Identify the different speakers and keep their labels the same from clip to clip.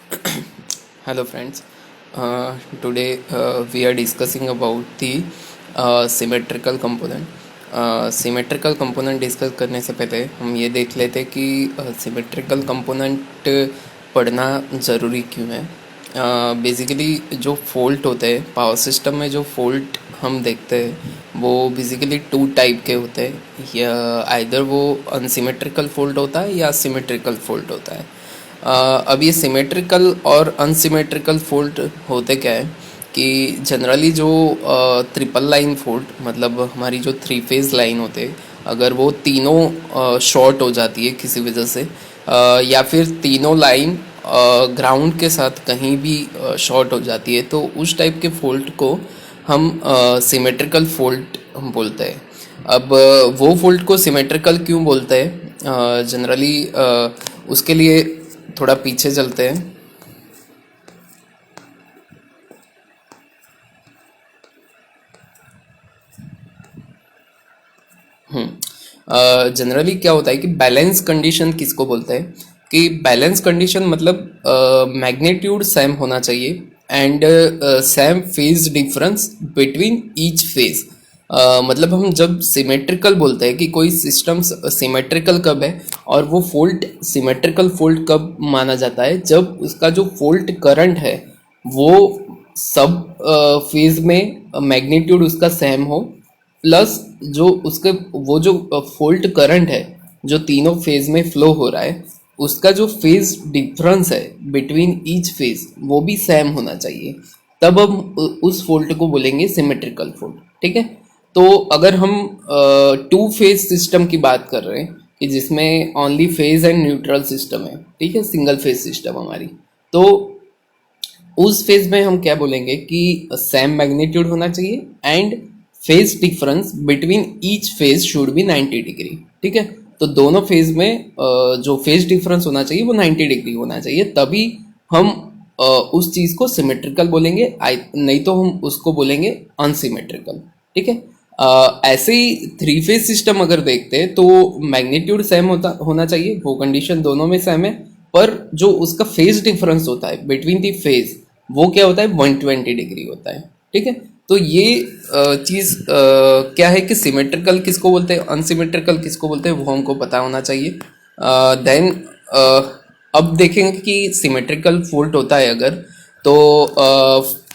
Speaker 1: Hello friends. Today we are discussing about the symmetrical component. Symmetrical component discuss करने से पहले हम ये देख लेते कि symmetrical component पढ़ना ज़रूरी क्यों है. बेसिकली जो फॉल्ट होते हैं पावर सिस्टम में, जो फॉल्ट हम देखते हैं वो बेसिकली टू टाइप के होते हैं. या आइदर वो अनसिमेट्रिकल फॉल्ट होता है या सिमेट्रिकल फॉल्ट होता है. अब ये सिमेट्रिकल और अनसिमेट्रिकल फॉल्ट होते क्या है कि जनरली जो ट्रिपल लाइन फॉल्ट, मतलब हमारी जो थ्री फेज लाइन होते हैं, अगर वो तीनों शॉर्ट हो जाती है किसी वजह से, या फिर तीनों लाइन ग्राउंड के साथ कहीं भी शॉर्ट हो जाती है, तो उस टाइप के फॉल्ट को हम सिमेट्रिकल फॉल्ट हम बोलते हैं. अब वो फॉल्ट को सिमेट्रिकल क्यों बोलते हैं, जनरली उसके लिए थोड़ा पीछे चलते हैं. जनरली क्या होता है कि बैलेंस कंडीशन किसको बोलते हैं, कि बैलेंस कंडीशन मतलब मैग्नीट्यूड सेम होना चाहिए and same phase difference between each phase. मतलब हम जब सिमेट्रिकल बोलते हैं कि कोई सिस्टम सिमेट्रिकल कब है और वो फॉल्ट सिमेट्रिकल फॉल्ट कब माना जाता है, जब उसका जो फॉल्ट करंट है वो सब फेज में मैग्नीट्यूड उसका सेम हो, प्लस जो उसके वो जो फॉल्ट करंट है जो तीनों फेज में फ्लो हो रहा है, उसका जो फेज डिफरेंस है बिटवीन ईच फेज वो भी सेम होना चाहिए. तब हम उस फॉल्ट को बोलेंगे सिमेट्रिकल फॉल्ट. ठीक है. तो अगर हम टू फेज सिस्टम की बात कर रहे हैं कि जिसमें only phase and neutral system है, ठीक है, सिंगल फेज सिस्टम हमारी, तो उस फेज में हम क्या बोलेंगे कि सेम मैग्नीट्यूड होना चाहिए and phase difference between each phase should be 90 degree. ठीक है. तो दोनों फेज में जो फेज डिफरेंस होना चाहिए वो 90 डिग्री होना चाहिए, तभी हम उस चीज़ को सिमेट्रिकल बोलेंगे. नहीं तो हम उसको बोलेंगे अनसिमेट्रिकल. ठीक है. ऐसे ही थ्री फेज सिस्टम अगर देखते हैं तो मैग्नीट्यूड सेम होना चाहिए, वो कंडीशन दोनों में सेम है, पर जो उसका फेज डिफरेंस होता है बिटवीन दी फेज वो क्या होता है, 120 डिग्री होता है. ठीक है. तो ये चीज़ क्या है कि सिमेट्रिकल किसको बोलते हैं, अनसिमेट्रिकल किसको बोलते हैं, वो हमको पता होना चाहिए. देन अब देखेंगे कि सिमेट्रिकल फॉल्ट होता है अगर, तो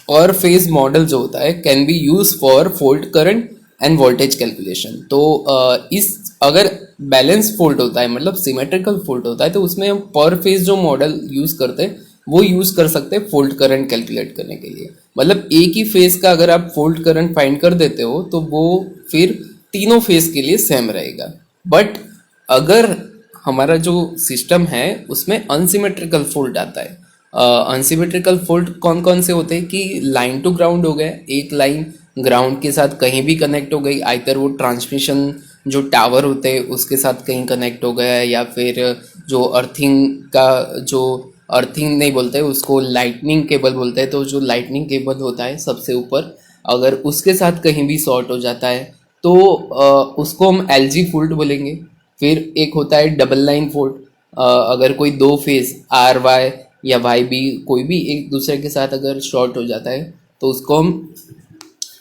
Speaker 1: पर फेज मॉडल जो होता है can be use for fault current end voltage calculation. तो इस अगर बैलेंस फॉल्ट होता है, मतलब सिमेट्रिकल फॉल्ट होता है, तो उसमें हम पर फेज जो मॉडल यूज करते हैं वो यूज कर सकते हैं फॉल्ट करंट कैलकुलेट करने के लिए. मतलब एक ही फेज का अगर आप फॉल्ट करंट फाइंड कर देते हो तो वो फिर तीनों फेज के लिए सेम रहेगा. बट अगर हमारा जो सिस्टम है उसमें अनसिमेट्रिकल फॉल्ट आता है. अनसिमेट्रिकल फॉल्ट कौन कौन से होते हैं कि लाइन टू ग्राउंड हो गया, एक लाइन ग्राउंड के साथ कहीं भी कनेक्ट हो गई, आइदर वो ट्रांसमिशन जो टावर होते हैं उसके साथ कहीं कनेक्ट हो गया, या फिर जो अर्थिंग का जो अर्थिंग नहीं बोलते उसको लाइटनिंग केबल बोलते हैं, तो जो लाइटनिंग केबल होता है सबसे ऊपर, अगर उसके साथ कहीं भी शॉर्ट हो जाता है तो उसको हम एलजी फॉल्ट बोलेंगे. फिर एक होता है डबल लाइन फॉल्ट. अगर कोई दो फेज आर वाई या वाई बी कोई भी एक दूसरे के साथ अगर शॉर्ट हो जाता है तो उसको हम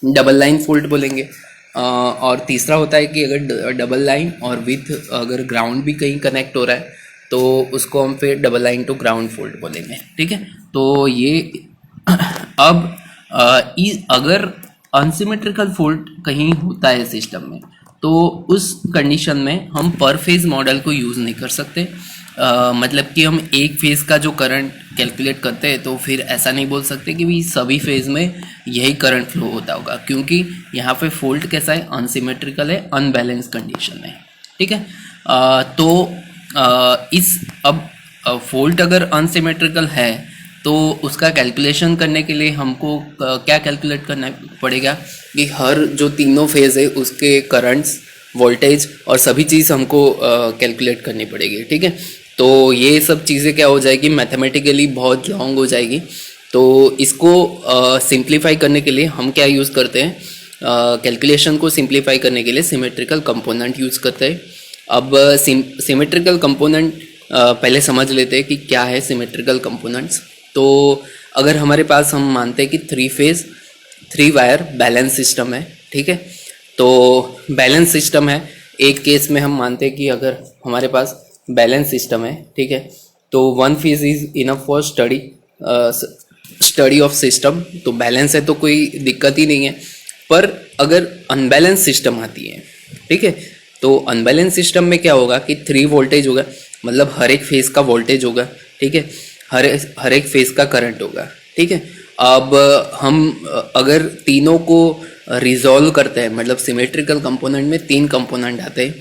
Speaker 1: डबल लाइन फॉल्ट बोलेंगे. और तीसरा होता है कि अगर डबल लाइन और विथ अगर ग्राउंड भी कहीं कनेक्ट हो रहा है तो उसको हम फिर double line to ground fault बोलेंगे. ठीक है. तो ये अब अगर अनसिमेट्रिकल फॉल्ट कहीं होता है सिस्टम में तो उस कंडीशन में हम पर फेज मॉडल को यूज़ नहीं कर सकते. मतलब कि हम एक फेज का जो करंट कैलकुलेट करते हैं तो फिर ऐसा नहीं बोल सकते कि भी सभी फेज में यही करंट फ्लो होता होगा, क्योंकि यहाँ पे फॉल्ट कैसा है, अनसिमेट्रिकल है, अनबैलेंस कंडीशन है. ठीक है. इस अब फॉल्ट अगर अनसिमेट्रिकल है तो उसका कैलकुलेशन करने के लिए हमको क्या कैलकुलेट करना पड़ेगा कि हर जो तीनों फेज है उसके करंट्स, वोल्टेज और सभी चीज़ हमको कैलकुलेट करनी पड़ेगी. ठीक है. तो ये सब चीज़ें क्या हो जाएगी, मैथमेटिकली बहुत लॉन्ग हो जाएगी. तो इसको सिंप्लीफाई करने के लिए हम क्या यूज़ करते हैं, कैलकुलेशन को सिंप्लीफाई करने के लिए सिमेट्रिकल कंपोनेंट यूज़ करते हैं. अब सिमेट्रिकल कंपोनेंट पहले समझ लेते हैं कि क्या है सिमेट्रिकल कंपोनेंट्स. तो अगर हमारे पास हम मानते हैं कि 3 फेज 3 वायर बैलेंस सिस्टम है, ठीक है। तो बैलेंस सिस्टम है, एक केस में हम मानते हैं कि अगर हमारे पास बैलेंस सिस्टम है, ठीक है, तो 1 phase is enough for study of system, तो बैलेंस है तो कोई दिक्कत ही नहीं है। पर अगर अनबैलेंस सिस्टम आती है, ठीक है, तो अनबैलेंस सिस्टम में क्या होगा कि 3 वोल्टेज होगा, मतलब हर एक फेज का वोल्टेज होगा, ठीक है, हर एक फेज का करंट होगा, ठीक है। अब हम अगर तीनों को रिजॉल्व करते हैं, मतलब सिमेट्रिकल कंपोनेंट में 3 कंपोनेंट आते हैं,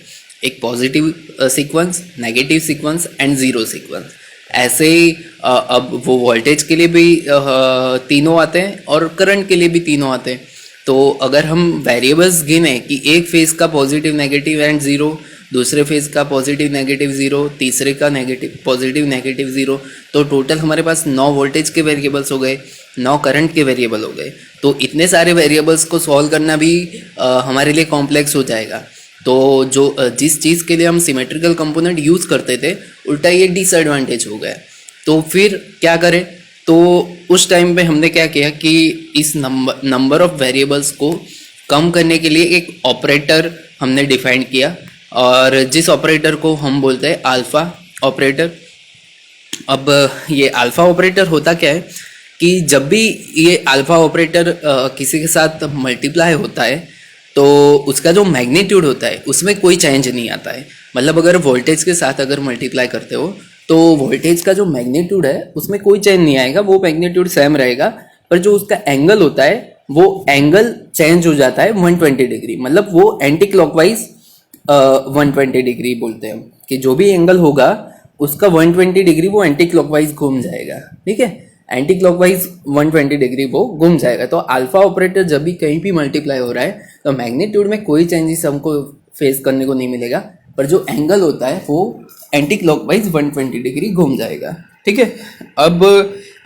Speaker 1: एक positive sequence, negative sequence and zero sequence. ऐसे ही अब वो वोल्टेज के लिए भी तीनों आते हैं और करंट के लिए भी तीनों आते हैं। तो अगर हम वेरिएबल्स गिने कि एक फेज का पॉजिटिव नेगेटिव एंड ज़ीरो, दूसरे फेज का पॉजिटिव नेगेटिव ज़ीरो, तीसरे का नेगेटिव पॉजिटिव नेगेटिव ज़ीरो, तो टोटल हमारे पास 9 वोल्टेज के वेरिएबल्स हो गए, 9 करंट के वेरिएबल हो गए। तो इतने सारे वेरिएबल्स को सॉल्व करना भी हमारे लिए कॉम्प्लेक्स हो जाएगा। तो जो जिस चीज़ के लिए हम सिमेट्रिकल कंपोनेंट यूज़ करते थे, उल्टा ये डिसएडवांटेज हो गया। तो फिर क्या करें? तो उस टाइम पे हमने क्या किया कि इस नंबर ऑफ वेरिएबल्स को कम करने के लिए एक ऑपरेटर हमने डिफाइन किया, और जिस ऑपरेटर को हम बोलते हैं अल्फ़ा ऑपरेटर। अब ये अल्फ़ा ऑपरेटर होता क्या है कि जब भी ये अल्फ़ा ऑपरेटर किसी के साथ मल्टीप्लाई होता है, तो उसका जो मैग्नीट्यूड होता है उसमें कोई चेंज नहीं आता है। मतलब अगर वोल्टेज के साथ अगर मल्टीप्लाई करते हो, तो वोल्टेज का जो मैग्नीट्यूड है उसमें कोई चेंज नहीं आएगा, वो मैग्नीट्यूड सेम रहेगा। पर जो उसका एंगल होता है वो एंगल चेंज हो जाता है 120 डिग्री, मतलब वो एंटी क्लॉकवाइज 120 डिग्री बोलते हैं कि जो भी एंगल होगा उसका 120 डिग्री वो एंटी क्लॉकवाइज घूम जाएगा, ठीक है, एंटी क्लॉकवाइज 120 डिग्री वो घूम जाएगा। तो अल्फा ऑपरेटर जब भी कहीं भी मल्टीप्लाई हो रहा है तो मैग्नीट्यूड में कोई चेंजेस हमको फेस करने को नहीं मिलेगा, पर जो एंगल होता है वो एंटी क्लॉकवाइज 120 डिग्री घूम जाएगा, ठीक है। अब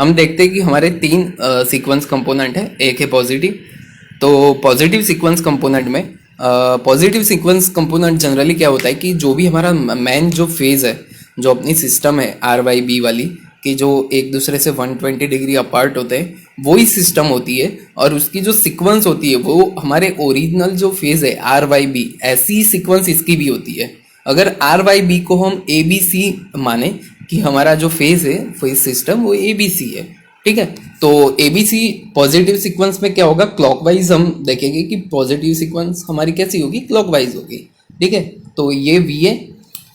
Speaker 1: हम देखते हैं कि हमारे 3 सीक्वेंस कंपोनेंट है, एक है पॉजिटिव। तो पॉजिटिव सीक्वेंस कंपोनेंट में पॉजिटिव सीक्वेंस कंपोनेंट जनरली क्या होता है कि जो भी हमारा मेन जो फेज है, जो अपनी सिस्टम है RYB वाली, कि जो एक दूसरे से 120 डिग्री अपार्ट होते हैं, वही सिस्टम होती है। और उसकी जो सीक्वेंस होती है वो हमारे ओरिजिनल जो फेज है RYB, ऐसी सीक्वेंस इसकी भी होती है। अगर RYB को हम ABC माने कि हमारा जो फेज है, फेज सिस्टम, वो ABC है, ठीक है। तो ABC पॉजिटिव सीक्वेंस में क्या होगा, क्लॉकवाइज हम देखेंगे कि पॉजिटिव सीक्वेंस हमारी कैसी होगी, क्लॉकवाइज होगी, ठीक है। तो ये VA,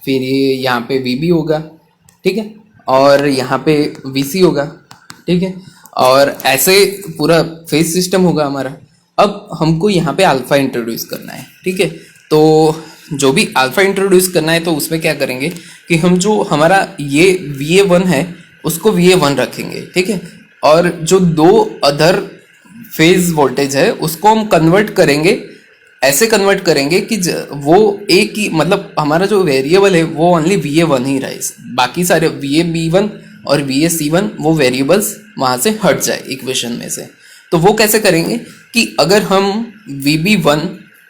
Speaker 1: फिर ये यहाँ पे VB होगा, ठीक है, और यहाँ पे VC होगा, ठीक है, और ऐसे पूरा फेज सिस्टम होगा हमारा। अब हमको यहाँ पे अल्फा इंट्रोड्यूस करना है, ठीक है। तो जो भी अल्फा इंट्रोड्यूस करना है तो उसमें क्या करेंगे कि हम जो हमारा ये VA1 है उसको VA1 रखेंगे, ठीक है, और जो 2 अदर फेज वोल्टेज है उसको हम कन्वर्ट करेंगे, ऐसे कन्वर्ट करेंगे कि वो एक ही, मतलब हमारा जो वेरिएबल है वो ओनली VA1 ही रहे, बाकी सारे VAB1 और VAC1 वो वेरिएबल्स वहाँ से हट जाए इक्वेशन में से। तो वो कैसे करेंगे कि अगर हम VB1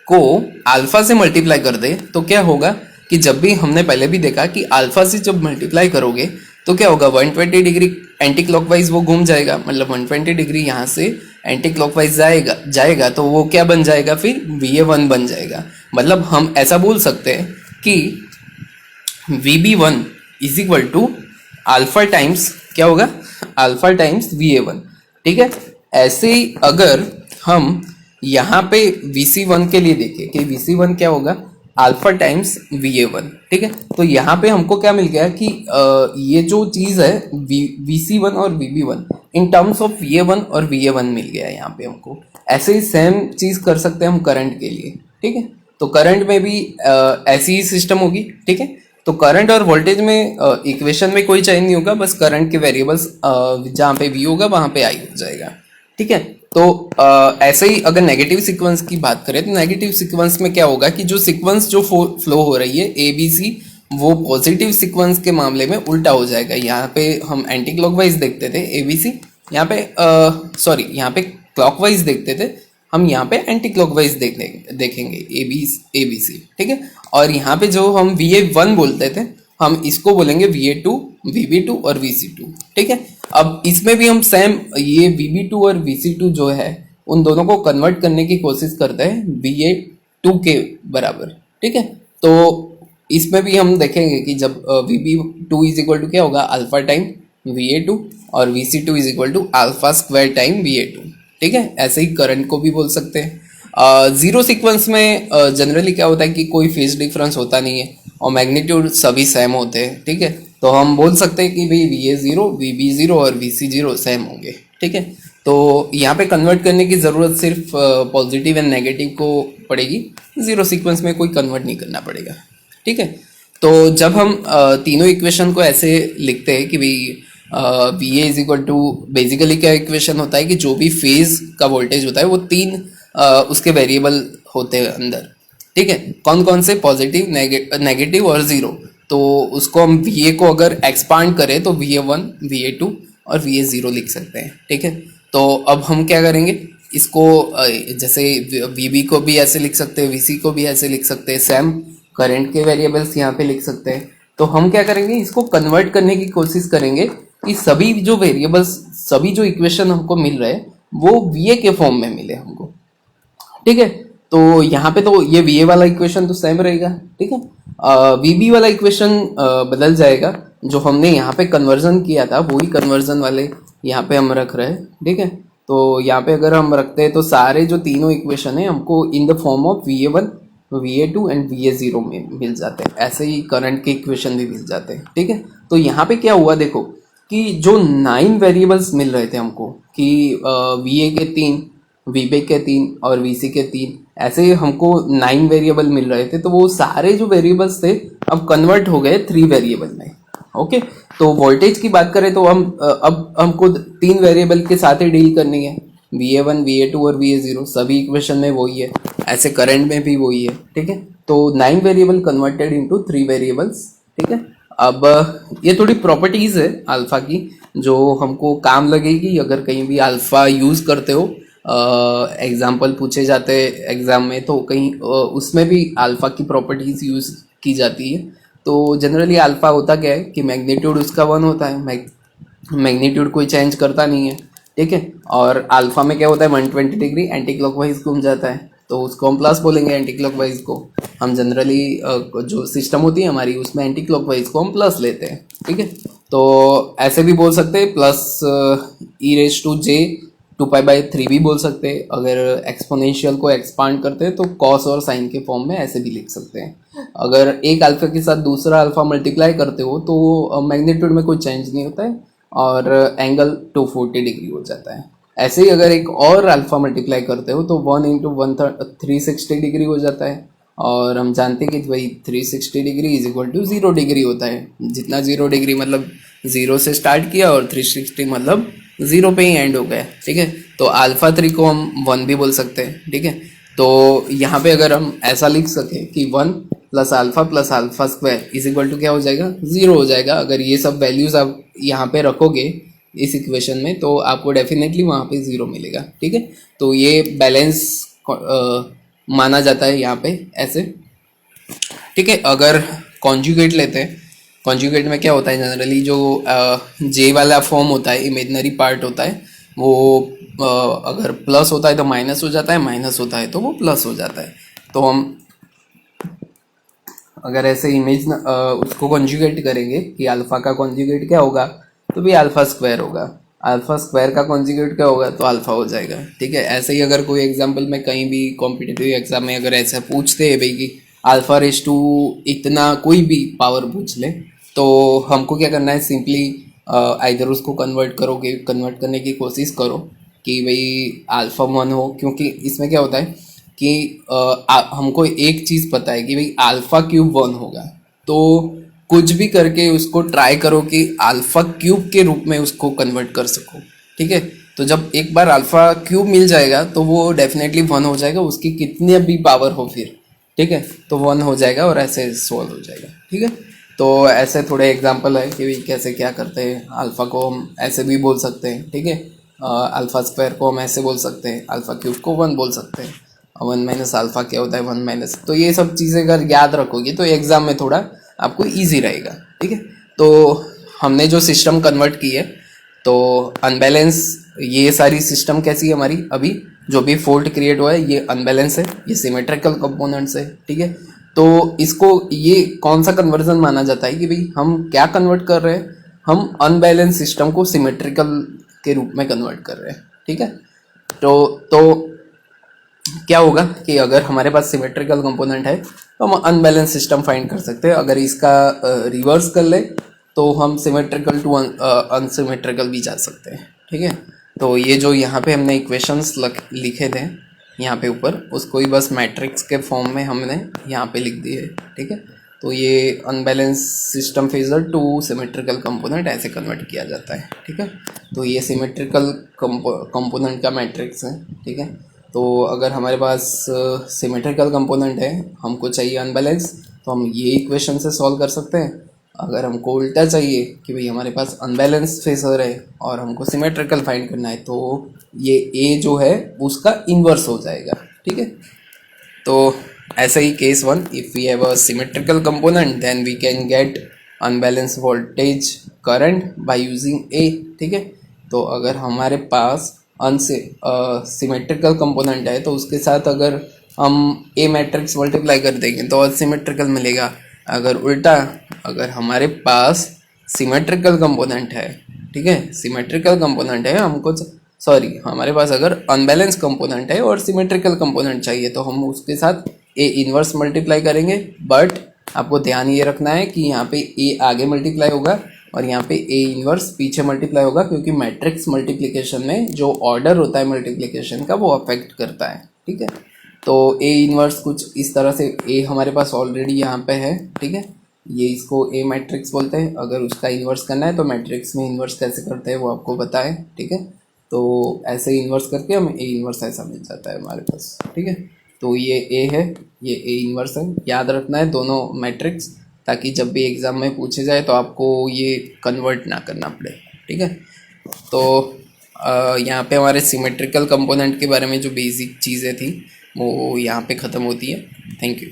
Speaker 1: को अल्फा से मल्टीप्लाई कर दे तो क्या होगा कि जब भी हमने पहले भी देखा कि अल्फा से जब मल्टीप्लाई करोगे तो क्या होगा, 120 डिग्री एंटी क्लॉकवाइज वो घूम जाएगा, मतलब 120 डिग्री यहाँ से एंटी क्लॉकवाइज जाएगा तो वो क्या बन जाएगा, फिर VA1 बन जाएगा। मतलब हम ऐसा बोल सकते हैं कि VB1 is equal to alpha times क्या होगा, अल्फा टाइम्स VA1, ठीक है। ऐसे ही अगर हम यहाँ पे VC1 के लिए देखें कि VC1 क्या होगा, अल्फा टाइम्स VA1, ठीक है। तो यहाँ पे हमको क्या मिल गया कि ये जो चीज़ है VC1 और VB1 in terms of VA1 और VA1 मिल गया है यहाँ पे हमको। ऐसे ही सेम चीज़ कर सकते हैं हम करंट के लिए, ठीक है। तो करंट में भी ऐसी ही सिस्टम होगी, ठीक है। तो करंट और वोल्टेज में इक्वेशन में कोई चेंज नहीं होगा, बस करंट के वेरिएबल्स जहाँ पे V होगा वहाँ पे I हो जाएगा, ठीक है। तो ऐसे ही अगर नेगेटिव सीक्वेंस की बात करें तो नेगेटिव सीक्वेंस में क्या होगा कि जो सीक्वेंस जो फ्लो हो रही है ABC, वो पॉजिटिव सीक्वेंस के मामले में उल्टा हो जाएगा। यहाँ पे हम एंटी क्लॉकवाइज देखते थे ABC, यहाँ पे यहाँ पे क्लॉकवाइज देखते थे, हम यहाँ पे एंटी क्लॉकवाइज देखेंगे ABC, ठीक है। और यहाँ पे जो हम VA1 बोलते थे, हम इसको बोलेंगे VA2, VB2 और VC2, ठीक है। अब इसमें भी हम सेम ये VB2 और VC2 जो है उन दोनों को कन्वर्ट करने की कोशिश करते हैं VA2 के बराबर, ठीक है। तो इसमें भी हम देखेंगे कि जब VB2 इज इक्वल टू क्या होगा, अल्फा टाइम VA2, और VC2 is equal to alpha square time VA2, ठीक है। ऐसे ही करंट को भी बोल सकते हैं। जीरो सीक्वेंस में जनरली क्या होता है कि कोई फेज डिफरेंस होता नहीं है और मैग्नीट्यूड सभी सेम होते हैं, ठीक है। तो हम बोल सकते हैं कि भाई VA0, VB0 और VC0 सेम होंगे, ठीक है। तो यहाँ पे कन्वर्ट करने की ज़रूरत सिर्फ पॉजिटिव एंड नेगेटिव को पड़ेगी, जीरो सीक्वेंस में कोई कन्वर्ट नहीं करना पड़ेगा, ठीक है। तो जब हम तीनों इक्वेशन को ऐसे लिखते हैं कि भाई VA is equal to, basically क्या इक्वेशन होता है कि जो भी फेज का वोल्टेज होता है वो तीन उसके वेरिएबल होते हैं अंदर, ठीक है। कौन कौन से, पॉजिटिव, नेगेटिव और जीरो। तो उसको हम VA को अगर एक्सपांड करें तो VA1, VA2 और VA0 लिख सकते हैं, ठीक है। तो अब हम क्या करेंगे, इसको जैसे VB को भी ऐसे लिख सकते हैं, VC को भी ऐसे लिख सकते हैं, सेम करंट के वेरिएबल्स यहाँ पे लिख सकते हैं। तो हम क्या करेंगे, इसको कन्वर्ट करने की कोशिश करेंगे कि सभी जो वेरिएबल्स, सभी जो इक्वेशन हमको मिल रहे हैं वो VA के फॉर्म में मिले हमको, ठीक है। तो यहाँ पे तो ये VA वाला इक्वेशन तो सेम रहेगा, ठीक है। VB वाला इक्वेशन बदल जाएगा, जो हमने यहाँ पे कन्वर्जन किया था वही कन्वर्जन वाले यहाँ पे हम रख रहे हैं, ठीक है। तो यहाँ पे अगर हम रखते हैं तो सारे जो तीनों इक्वेशन है हमको in the form of VA1, VA2 and VA0 में मिल जाते हैं। ऐसे ही करंट के इक्वेशन भी मिल जाते हैं, ठीक है। तो यहाँ पे क्या हुआ देखो कि जो 9 वेरिएबल्स मिल रहे थे हमको कि VA के 3, VB के 3 और VC के 3, ऐसे ही हमको 9 वेरिएबल मिल रहे थे। तो वो सारे जो वेरिएबल्स थे अब कन्वर्ट हो गए 3 वेरिएबल में, ओके। तो वोल्टेज की बात करें तो हम अब हमको 3 वेरिएबल के साथ ही डील करनी है, VA1, VA2 और VA0, सभी इक्वेशन में वही है, ऐसे करंट में भी वही है, ठीक है। तो 9 वेरिएबल कन्वर्टेड इनटू 3 वेरिएबल्स, ठीक है। अब ये थोड़ी प्रॉपर्टीज है अल्फा की जो हमको काम लगेगी अगर कहीं भी अल्फा यूज करते हो, एग्जाम्पल पूछे जाते हैं एग्जाम में तो कहीं उसमें भी अल्फा की प्रॉपर्टीज यूज की जाती है। तो जनरली अल्फा होता क्या है कि मैग्नीट्यूड उसका 1 होता है, मैग्नीट्यूड कोई चेंज करता नहीं है, ठीक है। और अल्फा में क्या होता है, 120 डिग्री एंटी क्लॉकवाइज घूम जाता है, तो उसको हम प्लस बोलेंगे, एंटी क्लॉकवाइज को हम जनरली जो सिस्टम होती है हमारी उसमें एंटी क्लॉकवाइज को हम प्लस लेते हैं, ठीक है। तो ऐसे भी बोल सकते हैं, प्लस e⁻j 2π/3 भी बोल सकते हैं। अगर एक्सपोनेंशियल को एक्सपांड करते हैं तो कॉस और साइन के फॉर्म में ऐसे भी लिख सकते हैं। अगर एक अल्फा के साथ दूसरा अल्फा मल्टीप्लाई करते हो तो मैग्नीट्यूड में कोई चेंज नहीं होता है और एंगल 240 डिग्री हो जाता है। ऐसे ही अगर एक और अल्फा मल्टीप्लाई करते हो तो 1 × 1 360 डिग्री हो जाता है। और हम जानते हैं कि भाई 360 degree is equal to 0 degree होता है। जितना 0 डिग्री मतलब 0 से स्टार्ट किया और 360 मतलब 0 पे ही एंड हो गया, ठीक है। तो α3 को हम 1 भी बोल सकते हैं, ठीक है। तो यहाँ पे अगर हम ऐसा लिख सके कि 1 + α + α² इज इक्वल टू क्या हो जाएगा, 0 हो जाएगा। अगर ये सब वैल्यूज आप यहाँ पे रखोगे इस इक्वेशन में तो आपको डेफिनेटली वहाँ पे 0 मिलेगा, ठीक है। तो ये बैलेंस माना जाता है यहाँ पे ऐसे, ठीक है। अगर कॉन्जुगेट लेते हैं, कॉन्जुगेट में क्या होता है, जनरली जो जे वाला फॉर्म होता है, इमेजनरी पार्ट होता है, वो अगर प्लस होता है तो माइनस हो जाता है, माइनस होता है तो वो प्लस हो जाता है। तो हम अगर ऐसे इमेज उसको कॉन्जुगेट करेंगे कि अल्फा का कॉन्जुगेट क्या होगा तो भी α² होगा, α² का कॉन्जुगेट क्या होगा तो अल्फा हो जाएगा, ठीक है। ऐसे ही अगर कोई एग्जाम्पल में कहीं भी कॉम्पिटिटिव एग्जाम में अगर ऐसा पूछते हैं भाई कि α⁻² इतना कोई भी पावर पूछ ले तो हमको क्या करना है, सिंपली आइदर उसको कन्वर्ट करने की कोशिश करो कि भाई α1 हो, क्योंकि इसमें क्या होता है कि हमको एक चीज़ पता है कि भाई α³ 1 होगा, तो कुछ भी करके उसको ट्राई करो कि α³ के रूप में उसको कन्वर्ट कर सको, ठीक है। तो जब एक बार α³ मिल जाएगा तो वो डेफिनेटली 1 हो जाएगा, उसकी कितनी भी पावर हो फिर, ठीक है, तो 1 हो जाएगा और ऐसे सॉल्व हो जाएगा, ठीक है। तो ऐसे थोड़े एग्जांपल है कि कैसे क्या करते हैं। अल्फ़ा को हम ऐसे भी बोल सकते हैं, ठीक है। α² को हम ऐसे बोल सकते हैं, α³ को 1 बोल सकते हैं, 1 - अल्फ़ा क्या होता है 1 - तो ये सब चीज़ें अगर याद रखोगे तो एग्ज़ाम में थोड़ा आपको ईजी रहेगा, ठीक है। तो हमने जो सिस्टम कन्वर्ट की है तो अनबैलेंस, ये सारी सिस्टम कैसी है हमारी, अभी जो भी फोल्ट क्रिएट हुआ है ये अनबैलेंस है, ये सिमेट्रिकल कंपोनेंट्स है, ठीक है। तो इसको ये कौन सा कन्वर्जन माना जाता है कि भाई हम क्या कन्वर्ट कर रहे हैं, हम अनबैलेंस सिस्टम को सिमेट्रिकल के रूप में कन्वर्ट कर रहे हैं, ठीक है। तो क्या होगा कि अगर हमारे पास सिमेट्रिकल कंपोनेंट है तो हम अनबैलेंस सिस्टम फाइंड कर सकते हैं। अगर इसका रिवर्स कर ले तो हम सिमेट्रिकल टू अनसिमेट्रिकल भी जा सकते हैं, ठीक है। तो ये जो यहाँ पे हमने इक्वेशंस लिखे थे यहाँ पे ऊपर, उसको ही बस मैट्रिक्स के फॉर्म में हमने यहाँ पे लिख दिए, ठीक है। तो ये unbalance system phasor two symmetrical component ऐसे कन्वर्ट किया जाता है, ठीक है। तो ये सिमेट्रिकल कंपोनेंट का मैट्रिक्स है, ठीक है। तो अगर हमारे पास सिमेट्रिकल कंपोनेंट है, हमको चाहिए अनबैलेंस, तो हम ये इक्वेशन से सॉल्व कर सकते हैं। अगर हमको उल्टा चाहिए कि भाई हमारे पास अनबैलेंस फेजर है और हमको सिमेट्रिकल फाइंड करना है, तो ये ए जो है उसका इन्वर्स हो जाएगा, ठीक है। तो ऐसे ही case one, if we have a symmetrical component then we can get unbalance voltage current by using a, ठीक है। तो अगर हमारे पास सिमेट्रिकल कंपोनेंट है तो उसके साथ अगर हम ए मैट्रिक्स मल्टीप्लाई कर देंगे तो अनसिमेट्रिकल मिलेगा। अगर उल्टा, अगर हमारे पास सिमेट्रिकल कंपोनेंट है, ठीक है, सिमेट्रिकल कंपोनेंट है, हमको सॉरी हमारे पास अगर अनबैलेंस कंपोनेंट है और सिमेट्रिकल कंपोनेंट चाहिए तो हम उसके साथ ए इन्वर्स मल्टीप्लाई करेंगे। बट आपको ध्यान ये रखना है कि यहाँ पे ए आगे मल्टीप्लाई होगा और यहाँ पे ए इन्वर्स पीछे मल्टीप्लाई होगा, क्योंकि मैट्रिक्स मल्टीप्लिकेशन में जो ऑर्डर होता है मल्टीप्लिकेशन का वो अफेक्ट करता है, ठीक है। तो ए इन्वर्स कुछ इस तरह से, ए हमारे पास ऑलरेडी यहाँ पे है, ठीक है, ये इसको ए मैट्रिक्स बोलते हैं। अगर उसका इन्वर्स करना है तो मैट्रिक्स में इन्वर्स कैसे करते हैं वो आपको पता है, ठीक है। तो ऐसे इन्वर्स करके हमें ए इन्वर्स ऐसा मिल जाता है हमारे पास, ठीक है। तो ये ए है, ये ए इन्वर्स है, याद रखना है दोनों मैट्रिक्स, ताकि जब भी एग्ज़ाम में पूछे जाए तो आपको ये कन्वर्ट ना करना पड़े, ठीक है। तो यहाँ पे हमारे सिमेट्रिकल कंपोनेंट के बारे में जो बेसिक चीज़ें थी वो यहाँ पे ख़त्म होती है। Thank you.